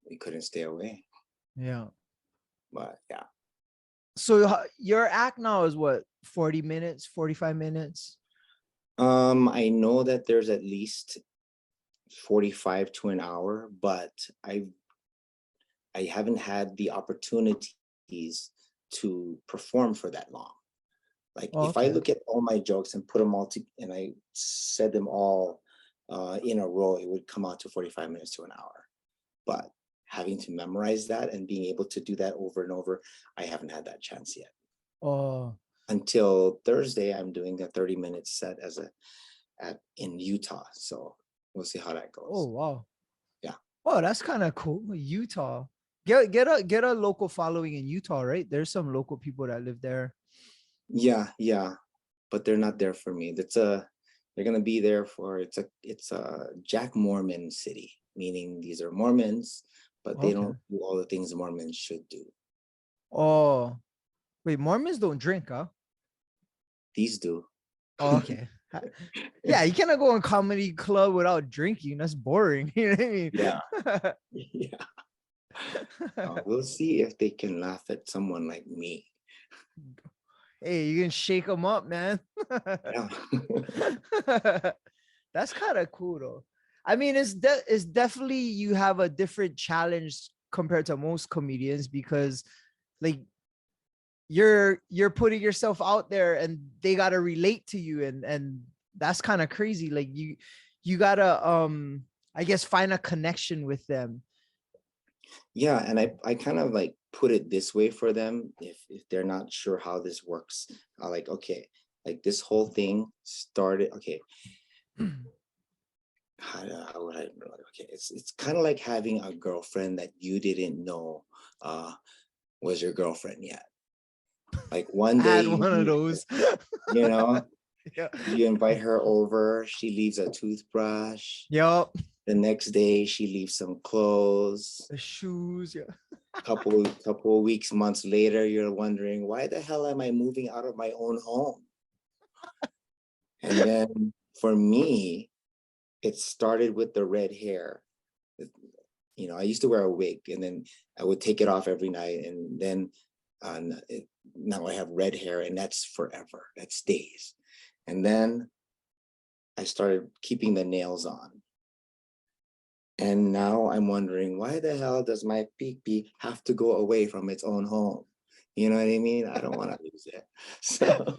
we couldn't stay away. yeah. But yeah, So your act now is what, 40 minutes, 45 minutes? I know that there's at least 45 to an hour, but I haven't had the opportunities to perform for that long. Like Oh, if I okay. look at all my jokes and put them all and I said them all in a row, it would come out to 45 minutes to an hour. But having to memorize that and being able to do that over and over, I haven't had that chance yet. Oh, Until Thursday, I'm doing a 30-minute set in Utah. So we'll see how that oh goes. wow. Yeah. Oh, that's kind of cool. Utah. Get a local following in Utah, right? There's some local people that live there. Yeah, yeah. But they're not there for me. They're gonna be there for it's a Jack Mormon city, meaning these are Mormons, but they Okay. don't do all the things Mormons should do. Oh, wait, Mormons don't drink, huh? These do. Oh, okay. Yeah, you cannot go in comedy club without drinking. That's boring. You know what I mean? Yeah. Yeah. We'll see if they can laugh at someone like me. Hey, you can shake them up, man. Yeah. That's kind of cool though. I mean, it's definitely you have a different challenge compared to most comedians because like you're putting yourself out there and they gotta relate to you, and that's kind of crazy. Like you gotta I guess find a connection with them. Yeah, and I kind of like put it this way for them if they're not sure how this works. I like, okay, like this whole thing started, okay, how would I okay, it's kind of like having a girlfriend that you didn't know was your girlfriend yet. Like one I day had one of meet those. you know, Yeah. you invite her over, she leaves a toothbrush. Yup. The next day she leaves some clothes. The shoes. Yeah. Couple of weeks, months later, you're wondering, why the hell am I moving out of my own home? And then for me, it started with the red hair. You know, I used to wear a wig and then I would take it off every night. And then uh, now I have red hair and that's forever. That stays. And then I started keeping the nails on. And now I'm wondering, why the hell does my peepee have to go away from its own home? You know what I mean? I don't want to lose it. So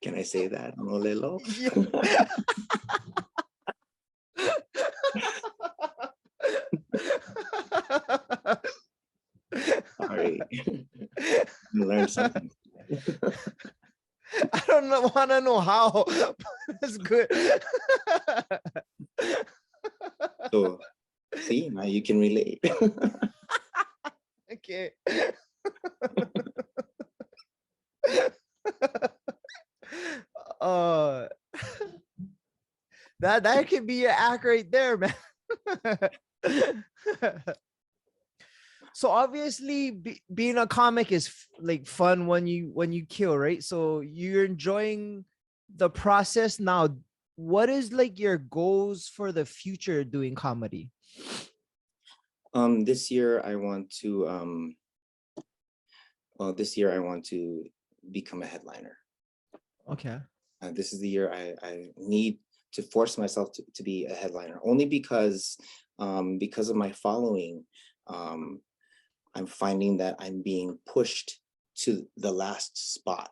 can I say that on Olelo? Yeah. Sorry. You learned something. I don't know, want to know how. That's good. So see, now you can relate. Okay. uh that could be your act right there, man. So obviously being a comic is like fun when you kill, right? So you're enjoying the process now. What is like your goals for the future doing comedy? This year I want to this year I want to become a headliner. Okay. This is the year I need to force myself to be a headliner, only because of my following. I'm finding that I'm being pushed to the last spot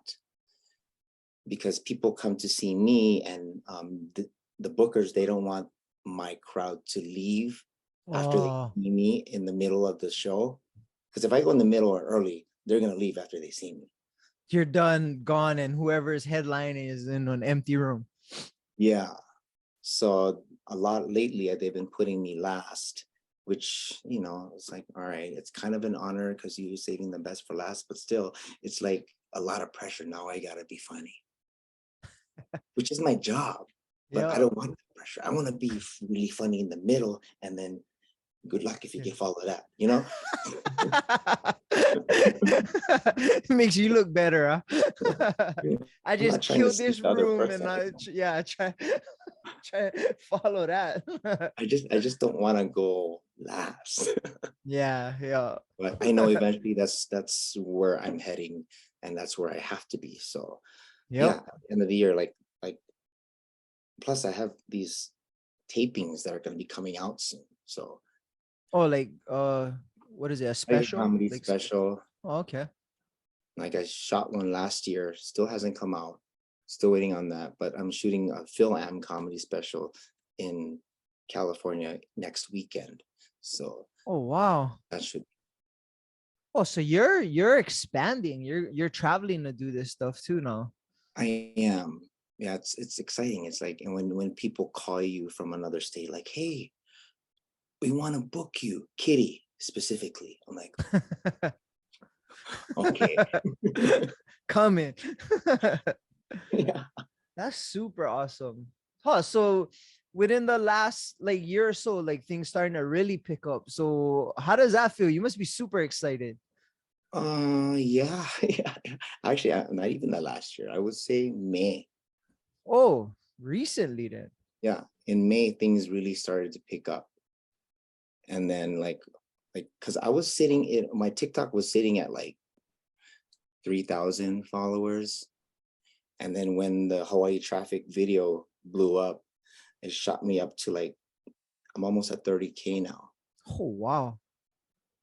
because people come to see me, and the bookers, they don't want my crowd to leave after they Oh, see me in the middle of the show. Because if I go in the middle or early, they're gonna leave after they see me. you're done, gone, and whoever's headline is in an empty room. Yeah. So a lot lately, they've been putting me last, which, you know, it's like, all right, it's kind of an honor because you're saving the best for last, but still, it's like a lot of pressure. Now I gotta be funny, which is my job, but I Yeah. don't want that pressure. I want to be really funny in the middle, and then good luck if you Yeah. can follow that, you know? It makes you look better, huh? I I'm not just trying to killed see this the other room and person. yeah, try follow that. I just don't want to go last. Yeah, yeah. But I know eventually that's where I'm heading, and that's where I have to be. So yeah, Yep. at the end of the year, like plus I have these tapings that are going to be coming out soon. So Oh, like what is it? A like a special? comedy Like special. oh, okay. Like I shot one last year, still hasn't come out. Still waiting on that. But I'm shooting a Phil Am comedy special in California next weekend. So Oh, wow. that should Oh, so you're expanding. You're traveling to do this stuff too now. I am. Yeah, it's exciting. It's like, and when people call you from another state, like, hey, we want to book you, Kitty specifically. I'm like, okay. Come in. Yeah. That's super awesome. Huh, so within the last like year or so, like things starting to really pick up. So how does that feel? You must be super excited. Yeah, yeah. Actually, not even the last year. I would say May. Oh, recently then. Yeah, in May things really started to pick up, and then because I was sitting in my TikTok was sitting at like 3,000 followers, and then when the Hawaii traffic video blew up, it shot me up to like I'm almost at 30K now. Oh, wow.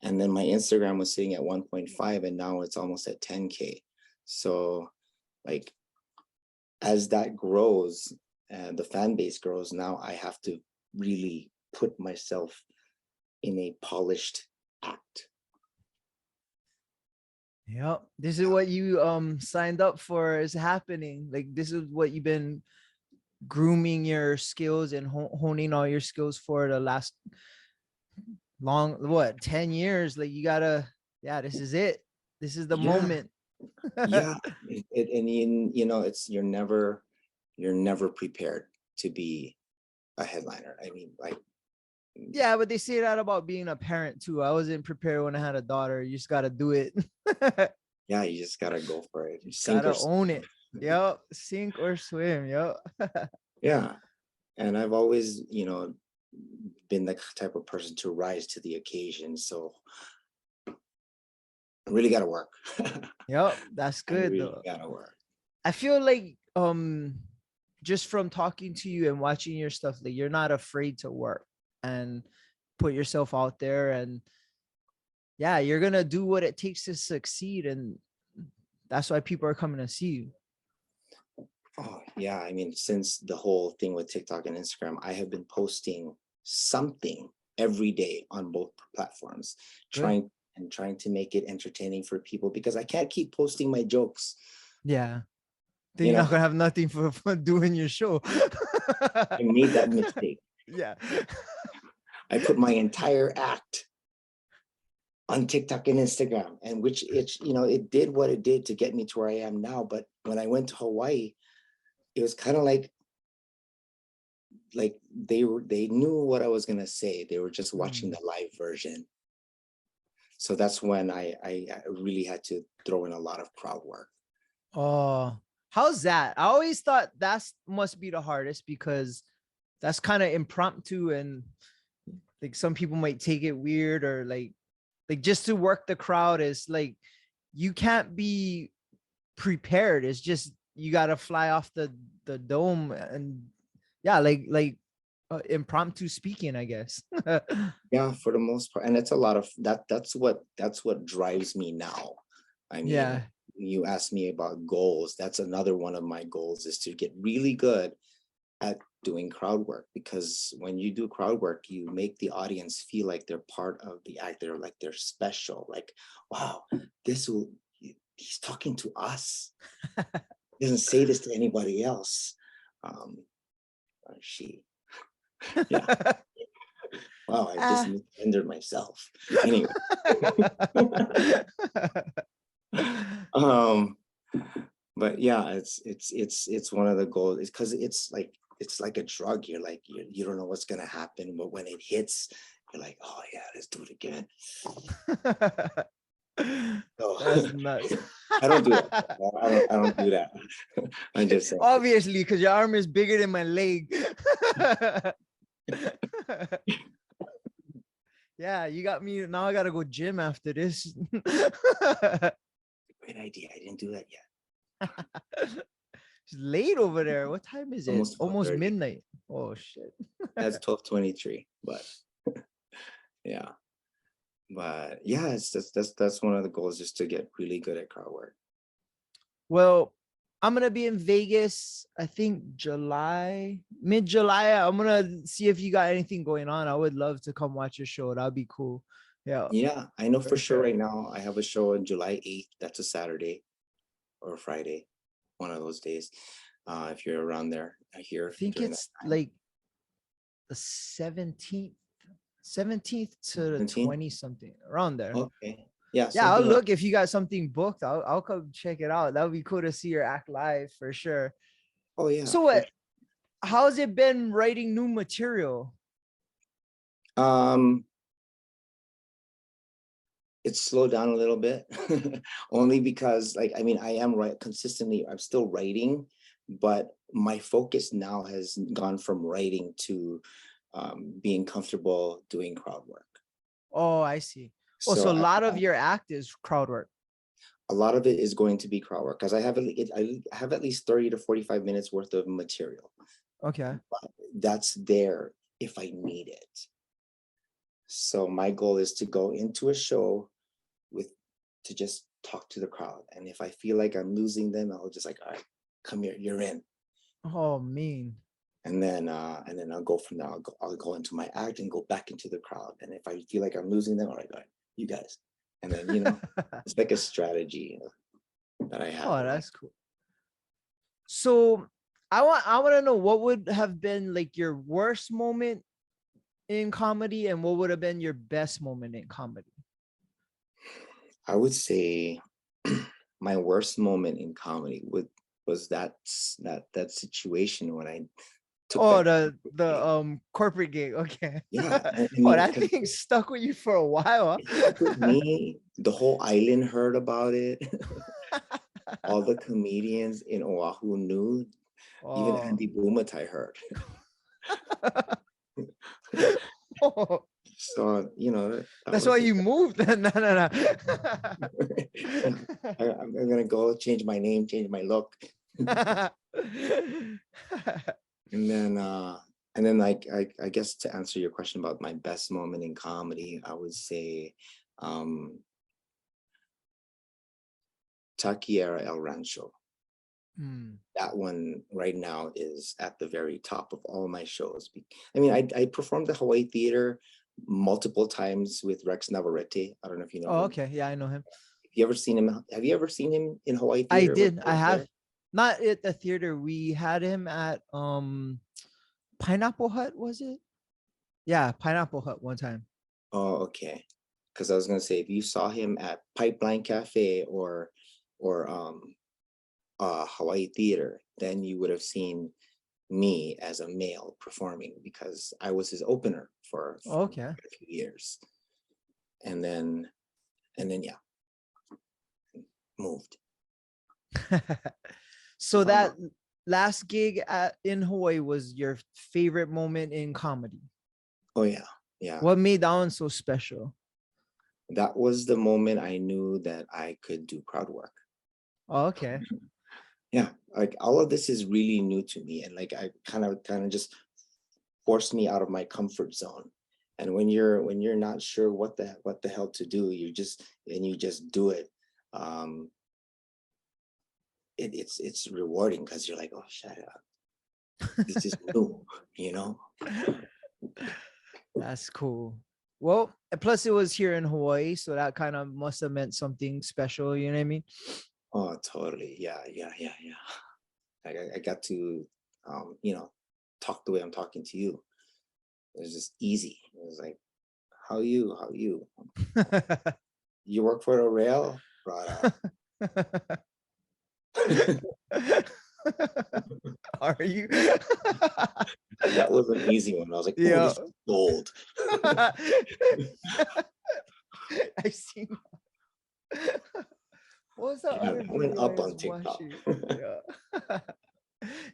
And then my Instagram was sitting at 1.5, and now it's almost at 10K. So like as that grows and the fan base grows, now I have to really put myself in a polished act. Yep. This is what you signed up for is happening. Like this is what you've been grooming your skills and honing all your skills for the last 10 years. Like you gotta, yeah, this is it. This is the Yeah, moment. yeah. And you know, it's you're never prepared to be a headliner. I mean, like, Yeah, but they say that about being a parent too. I wasn't prepared when I had a daughter. You just gotta do it. yeah, you just gotta go for it. You Sink or gotta swim. own it. Yep. Sink or swim. Yep. Yeah. And I've always, you know, been the type of person to rise to the occasion. So I really gotta work. Yep. That's I good really though. gotta work. I feel like just from talking to you and watching your stuff, like you're not afraid to work and put yourself out there, and yeah, you're gonna do what it takes to succeed, and that's why people are coming to see you. Oh, yeah. I mean, since the whole thing with TikTok and Instagram, I have been posting something every day on both platforms, Good. trying to make it entertaining for people because I can't keep posting my jokes. Yeah. Then You you're not know, gonna have nothing for doing your show. I made that mistake. Yeah. I put my entire act on TikTok and Instagram, and which it's, you know, it did what it did to get me to where I am now. But when I went to Hawaii, it was kind of like they knew what I was gonna say. They were just watching Mm. the live version. So that's when I really had to throw in a lot of crowd work. Oh, how's that? I always thought that's must be the hardest because that's kind of impromptu, and like some people might take it weird, or like just to work the crowd is like you can't be prepared. It's just you gotta fly off the dome, and yeah, impromptu speaking, I guess. Yeah, for the most part, and it's a lot of that. That's what drives me now. I mean, Yeah. you asked me about goals. That's another one of my goals is to get really good at doing crowd work, because when you do crowd work, you make the audience feel like they're part of the act. They're like they're special. Like, wow, this will he's talking to us. He doesn't say this to anybody else. Um, or she. Yeah. Wow, I just Ah. misgendered myself. Anyway. um, but yeah, it's one of the goals. It's because it's like a drug. You're like you don't know what's gonna happen, but when it hits, you're like, oh yeah, let's do it again. So That's nuts. I don't do that. I don't do that. I'm just saying. Obviously, because your arm is bigger than my leg. Yeah, you got me. Now I gotta go gym after this. Great idea. I didn't do that yet. It's late over there. What time is it? Almost Almost 12:30. midnight. Oh shit. That's 12:23. But yeah. But yeah, it's that's one of the goals, just to get really good at crowd work. Well, I'm gonna be in Vegas, I think mid-July. I'm gonna see if you got anything going on. I would love to come watch your show. That'd be cool. Yeah, Yeah, I know for for sure sure. right now I have a show on July 8th. That's a Saturday or a Friday, one of those days. If you're around there, I here think during that it's time. like the 17th to the 17? 20 something around there. Okay. Yeah, Yeah, I'll something like, look if you got something booked. I'll come check it out. That would be cool to see your act live for sure. oh yeah, So for what? How's it been writing new material? sure. It's slowed down a little bit, only because like, I mean, I am consistently, I'm still writing, but my focus now has gone from writing to being comfortable doing crowd work. Oh, I see. Oh, So so a lot of your act is crowd work. a lot of it is going to be crowd work because I have at least 30 to 45 minutes worth of material. Okay. But that's there if I need it. So my goal is to go into a show to just talk to the crowd. And if I feel like I'm losing them, I'll just like, all right, come here, you're in. Oh, mean. And then I'll go from there. I'll go into my act and go back into the crowd. And if I feel like I'm losing them, all right, you guys. And then, it's like a strategy that I have. Oh, that's cool. So I want to know what would have been like your worst moment in comedy and what would have been your best moment in comedy. I would say my worst moment in comedy was that situation when I took Oh, that. the corporate gig. Okay. Yeah, I Oh, mean, that because thing stuck with you for a while. it stuck with me. The whole island heard about it. All the comedians in Oahu knew. Even Oh. Andy Bumatai heard. Oh, So that that's why was it. you moved. No, no, no. I'm gonna go change my name, change my look, and then like I guess to answer your question about my best moment in comedy, I would say Taquiera El Rancho. Hmm. That one right now is at the very top of all my shows. I mean, I performed the Hawaii Theater multiple times with Rex Navarrete. I don't know if you know Oh, him. okay. Yeah, I know him. Have you ever seen him? Have you ever seen him in Hawaii I Theater? did. He I was have there? not at the theater. We had him at Pineapple Hut, was it? Yeah, Pineapple Hut one time. Oh, okay. Because I was gonna say if you saw him at Pipeline Cafe or Hawaii Theater, then you would have seen me as a male performing because I was his opener for Okay. a few years. And then yeah, moved. So Uh, that last gig in Hawaii was your favorite moment in comedy. oh yeah, yeah. What made that one so special? That was the moment I knew that I could do crowd work. Oh, okay. Yeah, like all of this is really new to me, and like I kind of just forced me out of my comfort zone. And when you're not sure what the hell to do, you just do it. Um, it's rewarding because you're like, oh, shut up, this is new, you know. That's cool. Well, plus it was here in Hawaii, so that kind of must have meant something special. You know what I mean? Oh, totally. Yeah, yeah, yeah, yeah. Like I got to, talk the way I'm talking to you. It was just easy. It was like, how you? How you? You work for a rail? Brought up. Are you? That was an easy one. I was like, oh, Yeah. this is gold. I seen. What was the Yeah, other I went video I up was on TikTok. watching? Yeah.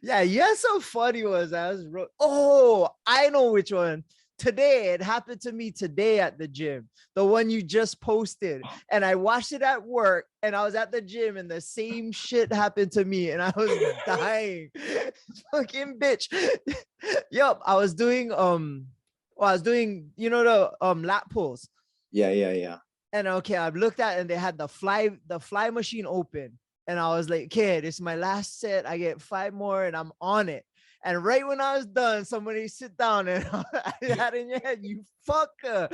Yeah, you had some funny ones. Oh, I know which one. Today, it happened to me today at the gym, the one you just posted. And I watched it at work and I was at the gym and the same shit happened to me and I was dying. Fucking bitch. Yup, I was doing, the lat pulls. Yeah, yeah, yeah. And okay, I've looked at and they had the fly machine open. And I was like, okay, this is my last set. I get 5 more and I'm on it. And right when I was done, somebody sit down and I had in your head, you fucker.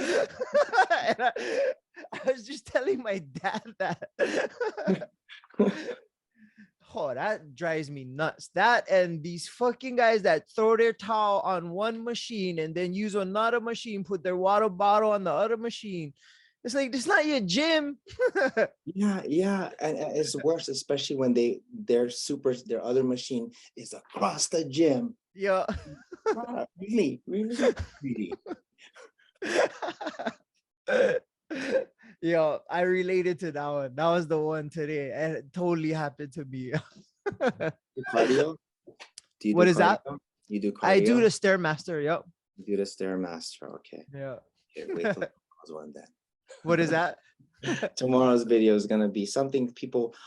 And I was just telling my dad that. Oh, that drives me nuts. That and these fucking guys that throw their towel on one machine and then use another machine, put their water bottle on the other machine. It's like, this is not your gym. Yeah, yeah. And it's worse, especially when their other machine is across the gym. Yeah. Really, really, really. Yo, I related to that one. That was the one today. And it totally happened to me. Do cardio? Do you What do is that? cardio? You do I do the cardio? Stairmaster. Yep. You do the Stairmaster. Okay. Yeah. Okay, wait till tomorrow's one then. What is that? Tomorrow's video is gonna be something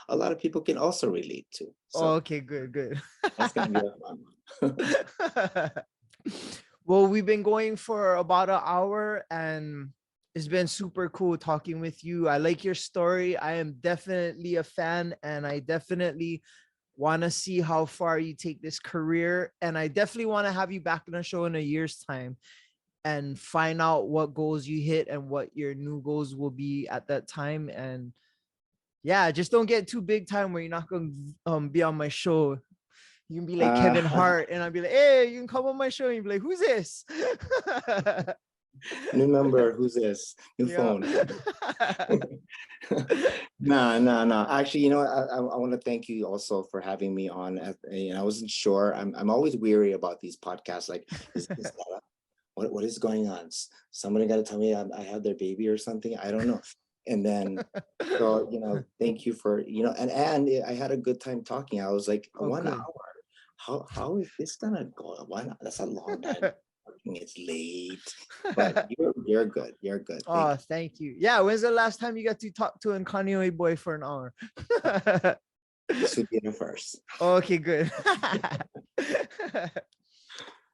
a lot of people can also relate to. Oh, So okay, good, good. that's gonna be a fun one. Well, we've been going for about an hour and it's been super cool talking with you. I like your story. I am definitely a fan and I definitely want to see how far you take this career. And I definitely want to have you back on the show in a year's time and find out what goals you hit and what your new goals will be at that time. And yeah, just don't get too big time where you're not going to be on my show. You can be like Kevin Hart, and I'll be like, hey, you can come on my show. And you'll be like, who's this? New number, who's this? New phone. No. Actually, you know, I want to thank you also for having me on. I wasn't sure. I'm always weary about these podcasts. Like, what is going on? Somebody got to tell me I have their baby or something. I don't know. And then, so, you know, thank you for, you know, and I had a good time talking. I was like, 1 hour. How is this gonna go? Why not? That's a long time. It's late, but you're good. You're good. Thank you. Yeah, when's the last time you got to talk to a Kanye boy for an hour? This would be the first. Okay, good.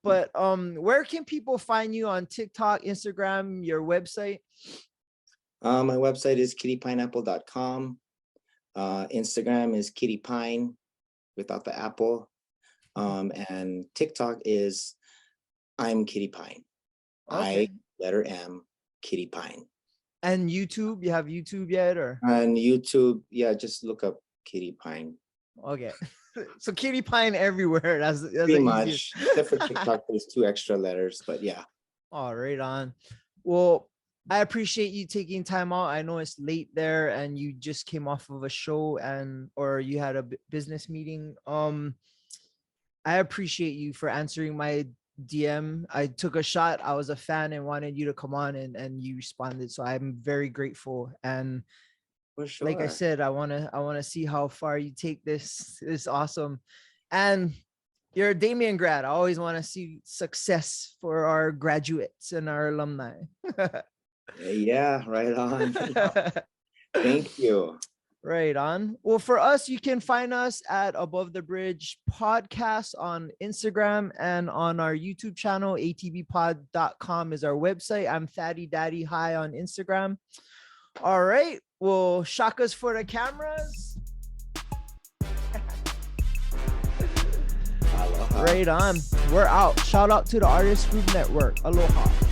But where can people find you on TikTok, Instagram, your website? My website is kittypineapple.com. Instagram is kittypine without the apple. And TikTok is I'm Kitty Pine. Okay. letter M, Kitty Pine. And YouTube, you have YouTube yet, or? On YouTube, yeah, just look up Kitty Pine. Okay. So Kitty Pine everywhere. That's pretty much. Except for TikTok, there's 2 extra letters, but yeah. Oh, right on. Well, I appreciate you taking time out. I know it's late there and you just came off of a show or you had a business meeting. I appreciate you for answering my DM. I took a shot. I was a fan and wanted you to come on and you responded. So I'm very grateful. And for sure. Like I said, I want to see how far you take this. It's awesome. And you're a Damien grad. I always want to see success for our graduates and our alumni. Yeah, right on. Thank you. Right on. Well, for us, you can find us at Above the Bridge Podcast on Instagram and on our YouTube channel. atbpod.com is our website. I'm Thaddy Daddy High on Instagram. All right. Well, shakas for the cameras. Aloha. Right on. We're out. Shout out to the Artist Group Network. Aloha.